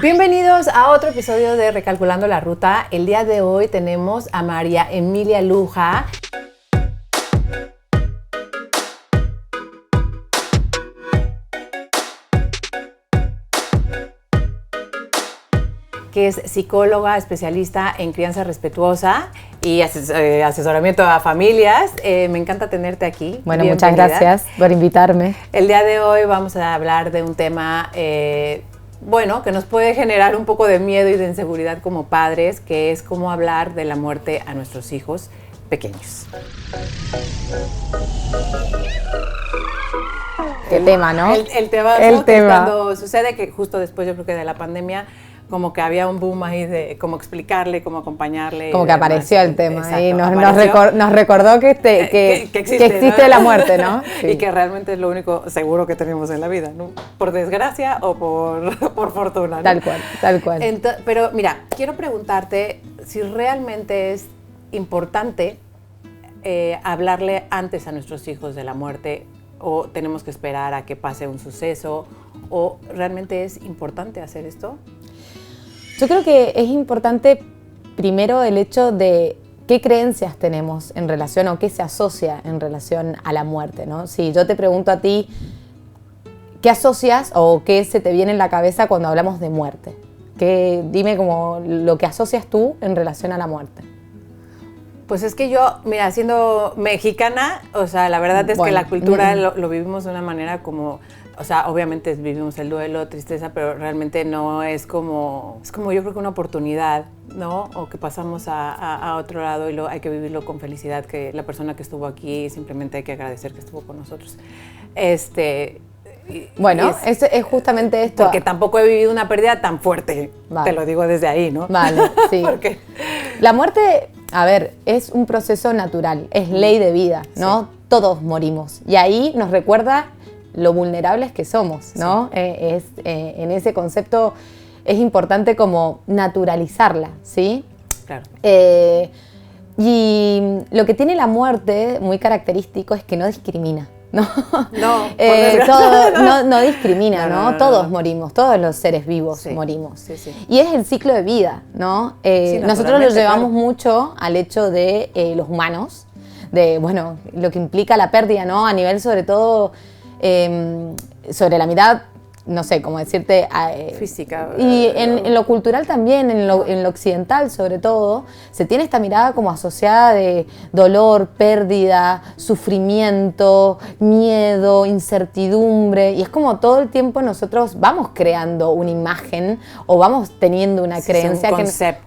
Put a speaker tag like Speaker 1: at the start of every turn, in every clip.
Speaker 1: Bienvenidos a otro episodio de Recalculando la Ruta. El día de hoy tenemos a María Emilia Luja, que es psicóloga especialista en crianza respetuosa y asesoramiento a familias. Me encanta tenerte aquí.
Speaker 2: Bueno, muchas gracias por invitarme.
Speaker 1: El día de hoy vamos a hablar de un tema que nos puede generar un poco de miedo y de inseguridad como padres, que es cómo hablar de la muerte a nuestros hijos pequeños.
Speaker 2: ¿Qué tema, no?
Speaker 1: El tema. Que cuando sucede, que justo después yo creo que de la pandemia, como que había un boom ahí de cómo explicarle, cómo acompañarle.
Speaker 2: Como que apareció el tema.
Speaker 1: Exacto,
Speaker 2: y nos recordó que existe, ¿no? La muerte, ¿no?
Speaker 1: Sí. Y que realmente es lo único seguro que tenemos en la vida, ¿no? Por desgracia o por fortuna, ¿no?
Speaker 2: Tal cual.
Speaker 1: Pero mira, quiero preguntarte si realmente es importante hablarle antes a nuestros hijos de la muerte, o tenemos que esperar a que pase un suceso, o realmente es importante hacer esto.
Speaker 2: Yo creo que es importante primero el hecho de qué creencias tenemos en relación o qué se asocia en relación a la muerte, ¿no? Si yo te pregunto a ti, ¿qué asocias o qué se te viene en la cabeza cuando hablamos de muerte? Dime como lo que asocias tú en relación a la muerte.
Speaker 1: Pues es que yo, mira, siendo mexicana, o sea, la verdad es que la cultura lo vivimos de una manera como, o sea, obviamente vivimos el duelo, tristeza, pero realmente no es como yo creo que una oportunidad, ¿no? O que pasamos a otro lado y hay que vivirlo con felicidad, que la persona que estuvo aquí simplemente hay que agradecer que estuvo con nosotros.
Speaker 2: Bueno, es justamente esto.
Speaker 1: Porque tampoco he vivido una pérdida tan fuerte,
Speaker 2: vale.
Speaker 1: Te lo digo desde ahí, ¿no?
Speaker 2: Vale, sí.
Speaker 1: Porque
Speaker 2: la muerte, a ver, es un proceso natural, es ley de vida, ¿no? Sí. Todos morimos y ahí nos recuerda lo vulnerables que somos, ¿no? Sí. En ese concepto es importante como naturalizarla, ¿sí?
Speaker 1: Claro.
Speaker 2: Y lo que tiene la muerte muy característico es que no discrimina. No discrimina, ¿no? Todos morimos, todos los seres vivos morimos.
Speaker 1: Sí, sí.
Speaker 2: Y es el ciclo de vida, ¿no? Nosotros lo llevamos mucho al hecho de los humanos, de, bueno, lo que implica la pérdida, ¿no? A nivel sobre todo, sobre la mirada, no sé, cómo decirte...
Speaker 1: física.
Speaker 2: Y en lo cultural también, en lo occidental sobre todo, se tiene esta mirada como asociada de dolor, pérdida, sufrimiento, miedo, incertidumbre, y es como todo el tiempo nosotros vamos creando una imagen o vamos teniendo una creencia,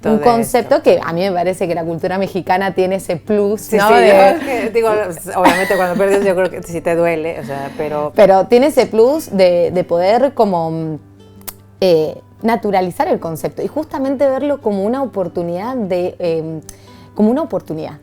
Speaker 2: un concepto que a mí me parece que la cultura mexicana tiene ese plus,
Speaker 1: sí,
Speaker 2: ¿no?
Speaker 1: Sí, digo, obviamente cuando pierdes yo creo que sí te duele, o sea,
Speaker 2: pero tiene ese plus de poder como naturalizar el concepto y justamente verlo como una oportunidad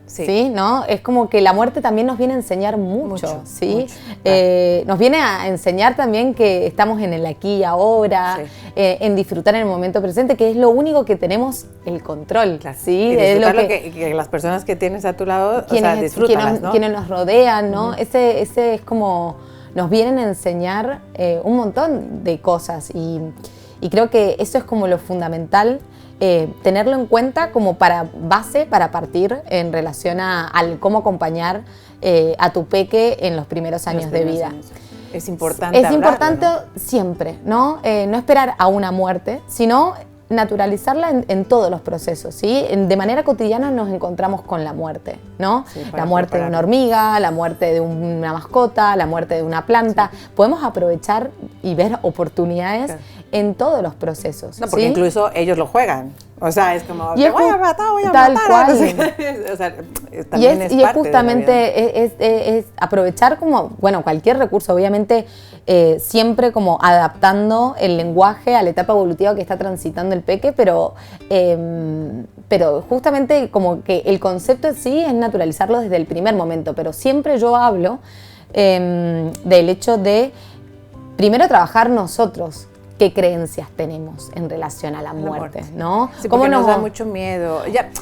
Speaker 2: ¿sí? ¿No? Es como que la muerte también nos viene a enseñar mucho, ¿sí? Claro. Nos viene a enseñar también que estamos en el aquí y ahora, sí. En disfrutar en el momento presente, que es lo único que tenemos el control,
Speaker 1: claro.
Speaker 2: ¿sí?
Speaker 1: Y disfrutar lo que las personas que tienes a tu lado, disfrútalas, ¿no?
Speaker 2: Quienes nos rodean, ¿no? Ese es como... Nos vienen a enseñar un montón de cosas y creo que eso es como lo fundamental, tenerlo en cuenta como base para partir en relación al cómo acompañar a tu peque en los primeros años de vida.
Speaker 1: Es importante
Speaker 2: hablarlo, importante, ¿no? Siempre, ¿no? No esperar a una muerte, sino naturalizarla en todos los procesos, ¿sí? De manera cotidiana nos encontramos con la muerte, ¿no? Sí, la muerte de una hormiga, la muerte de una mascota, la muerte de una planta. Sí. Podemos aprovechar y ver oportunidades en todos los procesos.
Speaker 1: No, porque
Speaker 2: ¿sí?
Speaker 1: Incluso ellos lo juegan. O sea, es como,
Speaker 2: te
Speaker 1: voy a matar.
Speaker 2: Tal cual.
Speaker 1: O sea, también
Speaker 2: y es justamente es aprovechar como, bueno, cualquier recurso, obviamente, siempre como adaptando el lenguaje a la etapa evolutiva que está transitando el peque, pero justamente como que el concepto en sí es naturalizarlo desde el primer momento, pero siempre yo hablo del hecho de primero trabajar nosotros qué creencias tenemos en relación a la muerte, ¿no?
Speaker 1: Sí, ¿cómo nos da mucho miedo?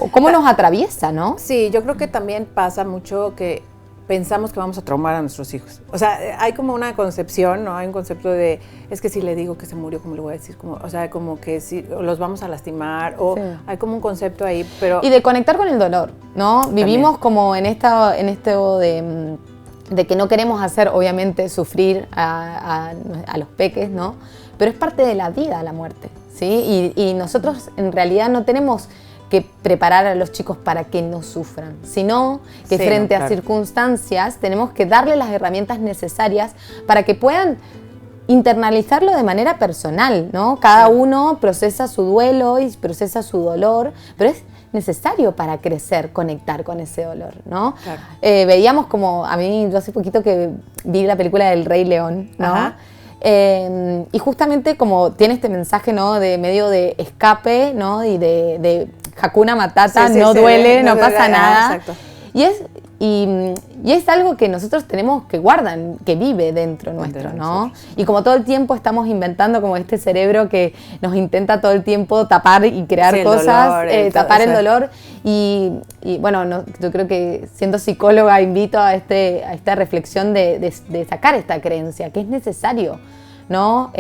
Speaker 2: ¿Cómo nos atraviesa, no?
Speaker 1: Sí, yo creo que también pasa mucho que pensamos que vamos a traumar a nuestros hijos. O sea, hay como una concepción, ¿no? Hay un concepto de, es que si le digo que se murió, ¿cómo le voy a decir? Como, o sea, como que si los vamos a lastimar, o sí. Hay como un concepto ahí, pero...
Speaker 2: Y de conectar con el dolor, ¿no? También. Vivimos como en esto de que no queremos hacer, obviamente, sufrir a los peques, ¿no? Pero es parte de la vida, la muerte, ¿sí? Y nosotros, en realidad, no tenemos que preparar a los chicos para que no sufran, sino que frente a circunstancias tenemos que darles las herramientas necesarias para que puedan internalizarlo de manera personal, ¿no? Cada uno procesa su duelo y procesa su dolor, pero es necesario para crecer, conectar con ese dolor, ¿no? Claro. Veíamos como, a mí, yo hace poquito que vi la película del Rey León, ¿no? Y justamente como tiene este mensaje, ¿no? De medio de escape, ¿no? Y de Hakuna Matata, no duele, no pasa nada. Exacto. Y es algo que nosotros tenemos que guardan, que vive dentro nuestro, ¿no? Y como todo el tiempo estamos inventando como este cerebro que nos intenta todo el tiempo tapar y crear cosas, tapar el dolor. Y bueno, yo creo que siendo psicóloga invito a esta reflexión de sacar esta creencia, que es necesario, ¿no?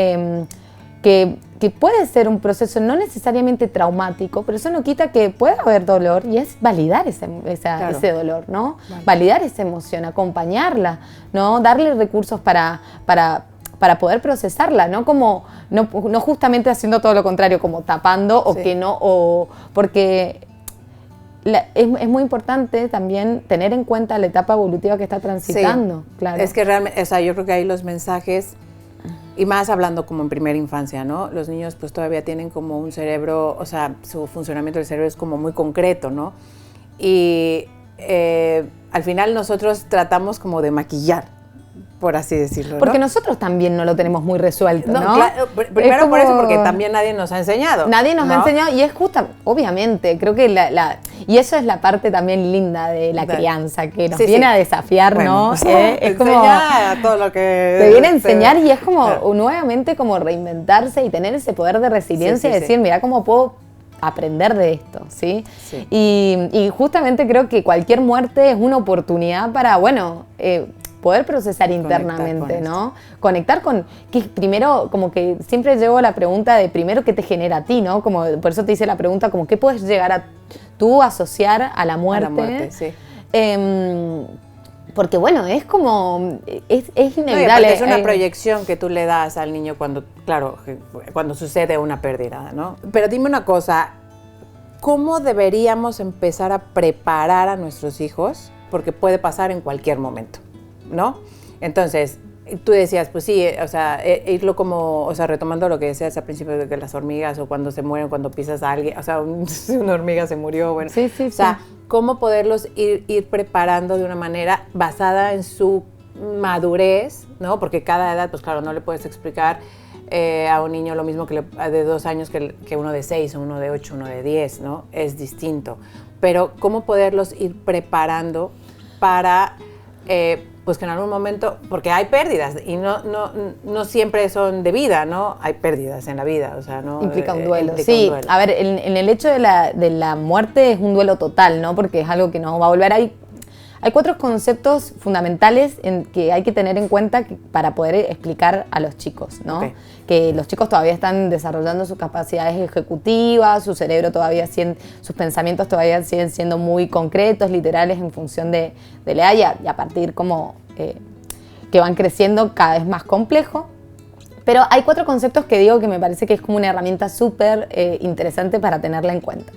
Speaker 2: Que puede ser un proceso no necesariamente traumático, pero eso no quita que pueda haber dolor y es validar ese dolor, ¿no? Vale. Validar esa emoción, acompañarla, ¿no? Darle recursos para poder procesarla, ¿no? Como, no justamente haciendo todo lo contrario, como tapando o que no, o porque es muy importante también tener en cuenta la etapa evolutiva que está transitando. Sí. Claro.
Speaker 1: Es que realmente, o sea, yo creo que ahí los mensajes... Y más hablando como en primera infancia, ¿no? Los niños pues todavía tienen como un cerebro, o sea, su funcionamiento del cerebro es como muy concreto, ¿no? Y al final nosotros tratamos como de maquillar, por así decirlo,
Speaker 2: porque
Speaker 1: ¿no?
Speaker 2: nosotros también no lo tenemos muy resuelto, ¿no?
Speaker 1: Claro, primero como... por eso, porque también nadie nos ha enseñado.
Speaker 2: Nadie nos ha enseñado y es justa, obviamente, creo que y eso es la parte también linda de la crianza, que nos viene a desafiar, bueno, ¿no? Es como
Speaker 1: todo lo que...
Speaker 2: Te viene a enseñar y es como nuevamente como reinventarse y tener ese poder de resiliencia y decir, mira cómo puedo aprender de esto, ¿sí? Sí. Y justamente creo que cualquier muerte es una oportunidad para, bueno... poder procesar internamente, ¿no? Conectar con, que primero, como que siempre llevo la pregunta de primero qué te genera a ti, ¿no? Como, por eso te hice la pregunta, como qué puedes llegar a tú asociar a la muerte. A la muerte, sí. Porque bueno, es como, es inevitable.
Speaker 1: No, es una proyección que tú le das al niño cuando, claro, cuando sucede una pérdida, ¿no? Pero dime una cosa, ¿cómo deberíamos empezar a preparar a nuestros hijos? Porque puede pasar en cualquier momento, ¿no? Entonces, tú decías, pues sí, o sea, irlo como, o sea, retomando lo que decías al principio de que las hormigas o cuando se mueren, cuando pisas a alguien, o sea, una hormiga se murió, bueno.
Speaker 2: Sí, sí,
Speaker 1: o sea, cómo poderlos ir preparando de una manera basada en su madurez, ¿no? Porque cada edad, pues claro, no le puedes explicar a un niño lo mismo que de 2 años que uno de 6, uno de 8, uno de 10, ¿no? Es distinto. Pero cómo poderlos ir preparando para... pues que en algún momento, porque hay pérdidas y no siempre son de vida, ¿no? Hay pérdidas en la vida, o sea, ¿no?
Speaker 2: Implica un duelo. Sí, a ver, en el hecho de la muerte es un duelo total, ¿no? Porque es algo que no va a volver. Hay 4 conceptos fundamentales que hay que tener en cuenta para poder explicar a los chicos, ¿no? Okay. Que los chicos todavía están desarrollando sus capacidades ejecutivas, su cerebro todavía sus pensamientos todavía siguen siendo muy concretos, literales en función de la edad y a partir como que van creciendo cada vez más complejo. Pero hay 4 conceptos que digo que me parece que es como una herramienta súper interesante para tenerla en cuenta.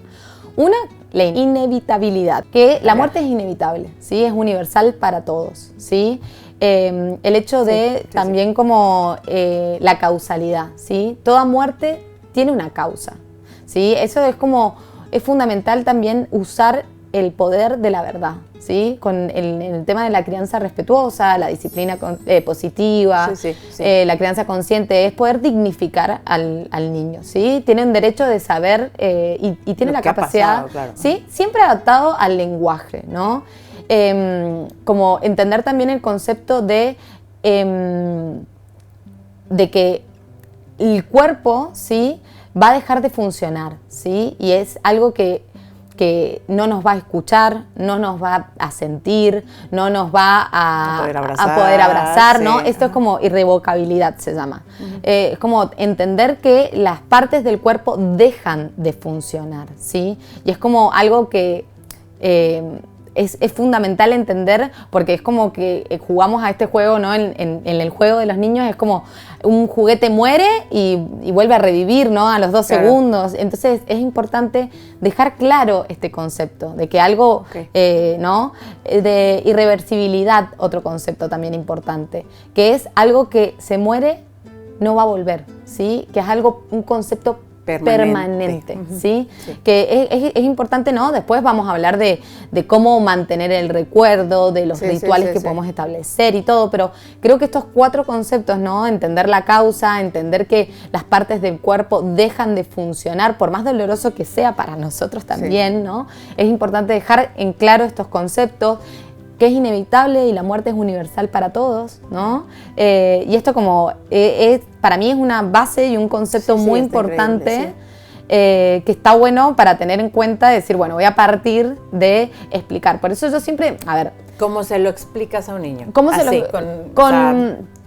Speaker 2: Una, la inevitabilidad, que la muerte es inevitable, ¿sí? Es universal para todos, ¿sí? El hecho de también como la causalidad, ¿sí? Toda muerte tiene una causa, ¿sí? Eso es fundamental también usar el poder de la verdad, ¿sí? Con el tema de la crianza respetuosa, la disciplina positiva, la crianza consciente, es poder dignificar al niño, ¿sí? Tiene un derecho de saber y tiene la capacidad, claro. ¿Sí? Siempre adaptado al lenguaje, ¿no? Como entender también el concepto de que el cuerpo, ¿sí? Va a dejar de funcionar, ¿sí? Y es algo que que no nos va a escuchar, no nos va a sentir, no nos va a poder abrazar, sí. ¿no? Esto es como irrevocabilidad, se llama. Es como entender que las partes del cuerpo dejan de funcionar, ¿sí? Y es como algo que es fundamental entender, porque es como que jugamos a este juego, ¿no? En el juego de los niños es como un juguete muere y vuelve a revivir, ¿no? A los 2 segundos. Entonces es importante dejar claro este concepto de que algo, ¿no? De irreversibilidad, otro concepto también importante, que es algo que se muere, no va a volver, ¿sí? Que es algo, un concepto permanente, ¿sí? Sí. Que es importante, ¿no? Después vamos a hablar de cómo mantener el recuerdo, de los rituales que podemos establecer y todo, pero creo que estos 4 conceptos, ¿no? Entender la causa, entender que las partes del cuerpo dejan de funcionar, por más doloroso que sea para nosotros también, ¿no? Es importante dejar en claro estos conceptos, que es inevitable y la muerte es universal para todos, ¿no? Y esto como, para mí es una base y un concepto muy importante, que está bueno para tener en cuenta, decir, bueno, voy a partir de explicar. Por eso yo siempre, a ver...
Speaker 1: ¿Cómo se lo explicas a un niño?
Speaker 2: ¿Cómo se lo...?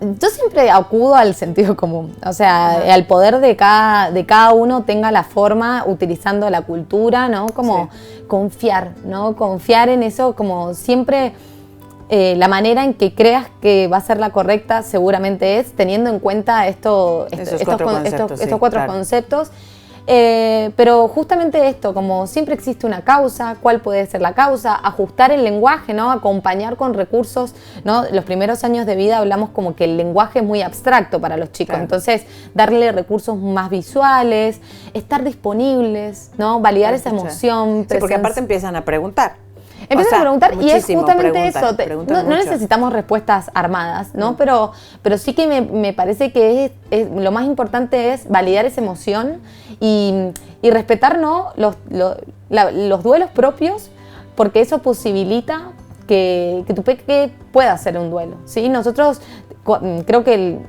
Speaker 2: Yo siempre acudo al sentido común, o sea, al poder de cada uno tenga la forma, utilizando la cultura, ¿no? Como confiar, ¿no? Confiar en eso, como siempre la manera en que creas que va a ser la correcta seguramente es teniendo en cuenta estos 4 conceptos. Pero justamente esto, como siempre existe una causa, ¿cuál puede ser la causa? Ajustar el lenguaje, ¿no? Acompañar con recursos, ¿no? Los primeros años de vida hablamos como que el lenguaje es muy abstracto para los chicos, entonces darle recursos más visuales, estar disponibles, ¿no? Validar esa emoción.
Speaker 1: Sí, porque aparte empiezan a preguntar.
Speaker 2: Empiezan a preguntar y es justamente eso. No necesitamos respuestas armadas, ¿no? Pero sí que me parece que lo más importante es validar esa emoción y respetar, ¿no? los duelos propios, porque eso posibilita que tu peque pueda hacer un duelo, ¿sí? Nosotros creo que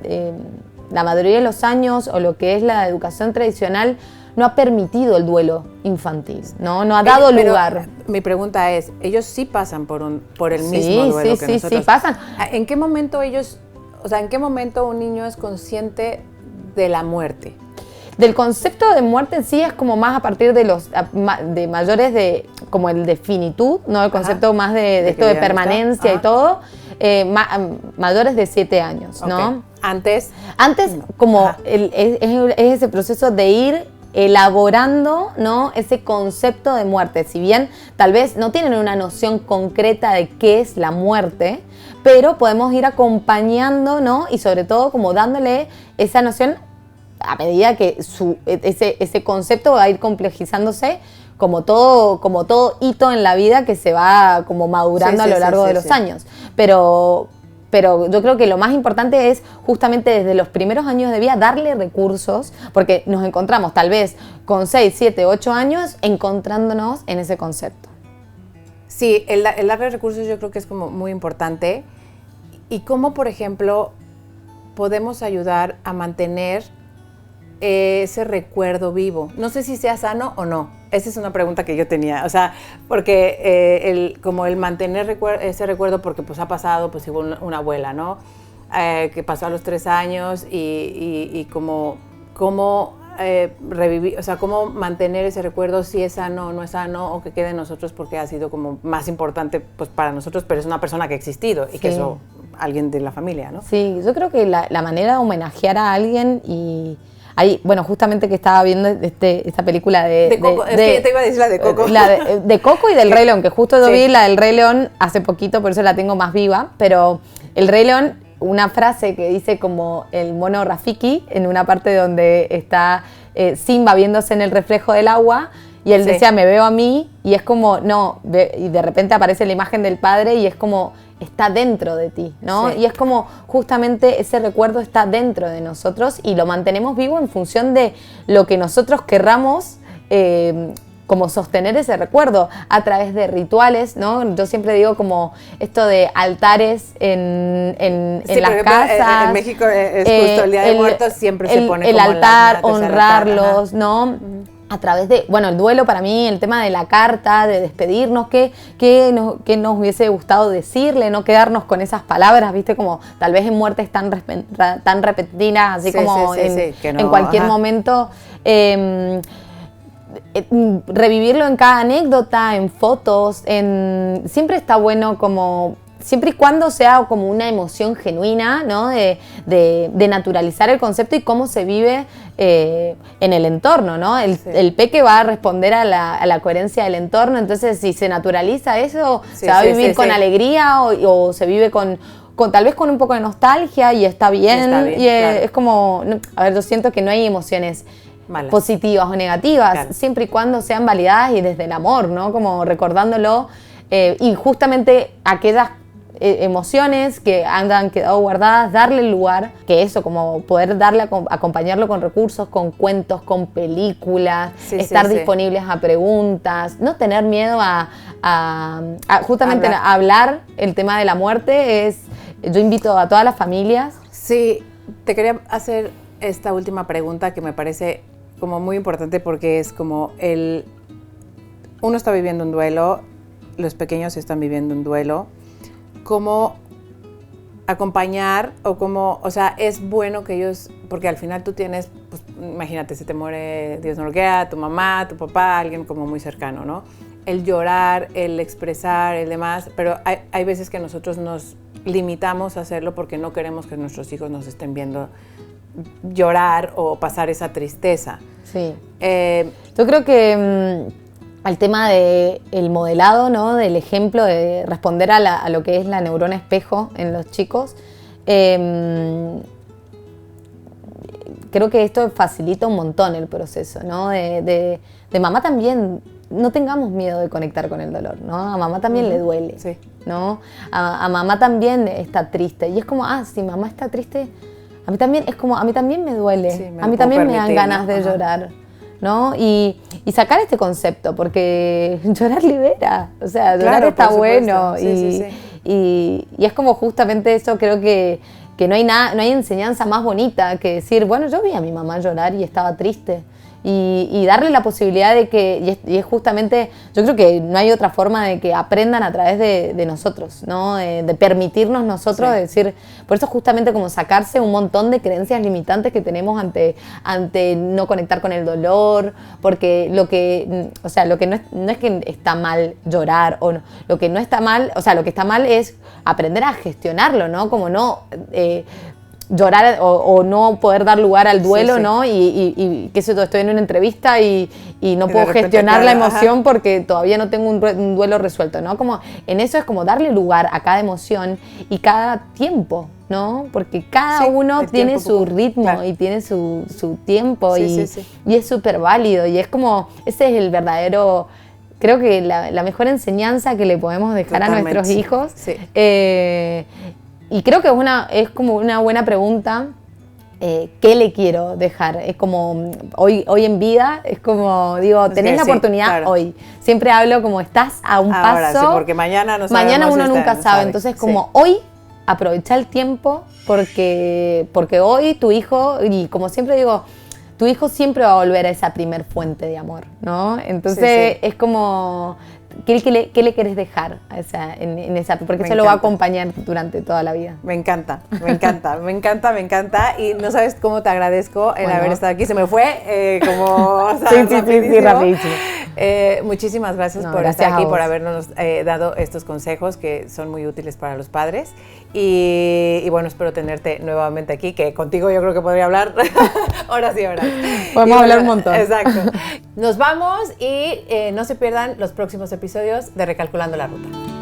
Speaker 2: la mayoría de los años o lo que es la educación tradicional no ha permitido el duelo infantil, no ha dado lugar.
Speaker 1: Mi pregunta es, ellos sí pasan por el mismo duelo que nosotros.
Speaker 2: Sí pasan.
Speaker 1: ¿En qué momento en qué momento un niño es consciente de la muerte?
Speaker 2: Del concepto de muerte en sí es como más a partir de mayores de, como el de finitud, ¿no? El concepto más de esto de permanencia y todo, mayores de 7 años, ¿no?
Speaker 1: Antes
Speaker 2: como es ese proceso de ir elaborando, ¿no? Ese concepto de muerte. Si bien tal vez no tienen una noción concreta de qué es la muerte, pero podemos ir acompañando, ¿no? Y sobre todo como dándole esa noción a medida que ese concepto va a ir complejizándose, como todo hito en la vida que se va como madurando a lo largo de los años. Pero yo creo que lo más importante es justamente desde los primeros años de vida darle recursos, porque nos encontramos tal vez con 6, 7, 8 años encontrándonos en ese concepto.
Speaker 1: Sí, el darle recursos yo creo que es como muy importante. Y cómo, por ejemplo, podemos ayudar a mantener ese recuerdo vivo. No sé si sea sano o no. Esa es una pregunta que yo tenía. O sea, porque como el mantener ese recuerdo, porque pues ha pasado, pues hubo una abuela, ¿no? Que pasó a los 3 años y cómo revivir, o sea, cómo mantener ese recuerdo, si es sano o no es sano, o que quede en nosotros porque ha sido como más importante pues para nosotros, pero es una persona que ha existido y que eso, alguien de la familia, ¿no?
Speaker 2: Sí, yo creo que la manera de homenajear a alguien y... Ahí, bueno, justamente que estaba viendo esta película de
Speaker 1: Coco, es que te iba a decir la de Coco.
Speaker 2: La de Coco y del Rey León, que justo yo vi la del Rey León hace poquito, por eso la tengo más viva, pero el Rey León, una frase que dice como el mono Rafiki, en una parte donde está Simba viéndose en el reflejo del agua, y él decía, me veo a mí, y es como, no, y de repente aparece la imagen del padre, y es como... está dentro de ti, ¿no? Sí. Y es como justamente ese recuerdo está dentro de nosotros y lo mantenemos vivo en función de lo que nosotros querramos como sostener ese recuerdo a través de rituales, ¿no? Yo siempre digo como esto de altares en las casas.
Speaker 1: En México es justo el Día de Muertos, siempre se pone
Speaker 2: el
Speaker 1: como
Speaker 2: altar, honrarlos, ¿no? a través de, bueno, el duelo para mí, el tema de la carta, de despedirnos, qué nos hubiese gustado decirle, no quedarnos con esas palabras, viste, como tal vez en muertes tan repentinas, así como en cualquier momento. Revivirlo en cada anécdota, en fotos, siempre está bueno como... Siempre y cuando sea como una emoción genuina, ¿no? De naturalizar el concepto y cómo se vive en el entorno, ¿no? El peque va a responder a la coherencia del entorno, entonces si se naturaliza eso, se va a vivir con alegría o se vive con tal vez con un poco de nostalgia y está bien. Claro. Es como, a ver, yo siento que no hay emociones malas, positivas o negativas, claro, siempre y cuando sean validadas y desde el amor, ¿no? Como recordándolo y justamente aquellas emociones que han quedado guardadas, darle lugar, que eso, como poder acompañarlo con recursos, con cuentos, con películas, estar disponibles a preguntas, no tener miedo a justamente hablar el tema de la muerte. Yo invito a todas las familias.
Speaker 1: Sí, te quería hacer esta última pregunta que me parece como muy importante porque es como uno está viviendo un duelo, los pequeños están viviendo un duelo. Cómo acompañar o sea, es bueno que ellos, porque al final tú tienes, pues, imagínate, se te muere, Dios no lo quiera, tu mamá, tu papá, alguien como muy cercano, ¿no? El llorar, el expresar, el demás, pero hay veces que nosotros nos limitamos a hacerlo porque no queremos que nuestros hijos nos estén viendo llorar o pasar esa tristeza.
Speaker 2: Sí. Yo creo que... al tema del modelado, ¿no? Del ejemplo, de responder a lo que es la neurona espejo en los chicos. Creo que esto facilita un montón el proceso, ¿no? De mamá también, no tengamos miedo de conectar con el dolor, ¿no? A mamá también le duele, sí, ¿no? A mamá también está triste. Y es como, si mamá está triste, a mí también me duele, sí, a mí también me dan ganas de llorar, ¿no? Y sacar este concepto, porque llorar libera, o sea, llorar está bueno. Y es como justamente eso, creo que no hay enseñanza más bonita que decir, bueno, yo vi a mi mamá llorar y estaba triste. Y darle la posibilidad de que, y es justamente, yo creo que no hay otra forma de que aprendan a través de nosotros, ¿no? De permitirnos nosotros, de decir, por eso justamente como sacarse un montón de creencias limitantes que tenemos ante no conectar con el dolor, porque lo que no es que está mal llorar, o no, lo que no está mal, o sea, lo que está mal es aprender a gestionarlo, ¿no? Como no... llorar o no poder dar lugar al duelo, ¿no? Y qué sé yo, estoy en una entrevista y no puedo gestionar la emoción porque todavía no tengo un duelo resuelto, ¿no? Como en eso es como darle lugar a cada emoción y cada tiempo, ¿no? Porque cada uno tiene su ritmo, claro, y tiene su tiempo y es súper válido y es como, ese es el verdadero... Creo que la mejor enseñanza que le podemos dejar a nuestros hijos. Sí. Y creo que es como una buena pregunta, ¿qué le quiero dejar? Es como, hoy en vida, es como, digo, tenés la oportunidad, claro, hoy. Siempre hablo como estás a un paso. Sí,
Speaker 1: porque mañana no sabemos.
Speaker 2: Mañana uno nunca sabe, entonces como hoy, aprovecha el tiempo, porque hoy tu hijo, y como siempre digo, tu hijo siempre va a volver a esa primer fuente de amor, ¿no? Entonces es como... ¿Qué le querés dejar a esa? Porque eso lo va a acompañar durante toda la vida.
Speaker 1: Me encanta. Y no sabes cómo te agradezco el haber estado aquí. Se me fue como... rapidísimo. Muchísimas gracias por estar aquí, por habernos dado estos consejos que son muy útiles para los padres. Y bueno, espero tenerte nuevamente aquí, que contigo yo creo que podría hablar horas y horas.
Speaker 2: Podemos hablar un montón.
Speaker 1: Exacto. Nos vamos y no se pierdan los próximos episodios de Recalculando la Ruta.